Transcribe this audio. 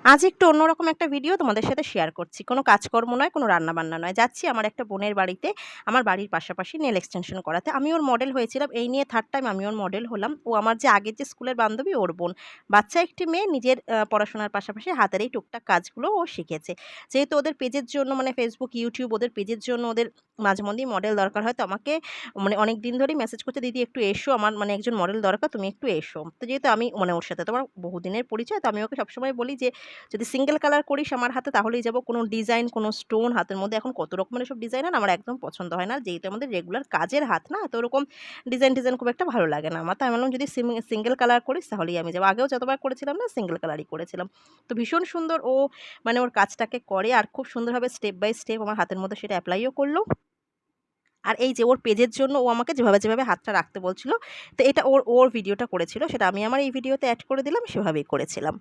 আজ একটু অন্যরকম একটা ভিডিও তোমাদের সাথে শেয়ার করছি। কোনো কাজকর্ম নয়, কোনো রান্নাবান্না নয়। যাচ্ছি আমার একটা বোনের বাড়িতে, আমার বাড়ির পাশাপাশি নেল এক্সটেনশন করাতে। আমি ওর মডেল হয়েছিলাম। এই নিয়ে 3rd টাইম আমি ওর মডেল হলাম। ও আমার যে আগের যে স্কুলের বান্ধবী ওর বোন। বাচ্চা একটি মেয়ে নিজের পড়াশোনার পাশাপাশি হাতের এই টুকটাক কাজগুলো ও শিখেছে। যেহেতু ওদের পেজের জন্য মানে Facebook, YouTube ওদের পেজের জন্য ওদের মাঝেমধ্যেই মডেল দরকার হয়। তো আমাকে মানে অনেকদিন ধরেই মেসেজ করছে, "দিদি একটু এসো। আমার মানে একজন মডেল দরকার, তুমি একটু এসো।" তো যেহেতু আমি মানে ওর সাথে তো আমার বহুদিনের পরিচয়, তো আমি ওকে সবসময় বলি যে যদি সিঙ্গেল কালার করিস আমার হাতে তাহলেই যাবো। কোনো ডিজাইন, কোনো স্টোন হাতের মধ্যে এখন কত রকমের এসব ডিজাইন হয় না, আমার একদম পছন্দ হয় না। যেহেতু আমাদের রেগুলার কাজের হাত না, তো ওরকম ডিজাইন খুব একটা ভালো লাগে না আমার। তাই আমি বললাম যদি সিঙ্গেল কালার করিস তাহলেই আমি যাবো। আগেও যতবার করেছিলাম না সিঙ্গেল কালারই করেছিলাম। তো ভীষণ সুন্দর ও মানে ওর কাজটাকে করে আর খুব সুন্দরভাবে স্টেপ বাই স্টেপ আমার হাতের মধ্যে সেটা এপ্লাইও করলো। আর এই যে ওর পেজের জন্য ও আমাকে যেভাবে হাতটা রাখতে বলছিল, তো এটা ওর ভিডিওটা করেছিল, সেটা আমি আমার এই ভিডিওতে অ্যাড করে দিলাম, সেভাবেই করেছিলাম।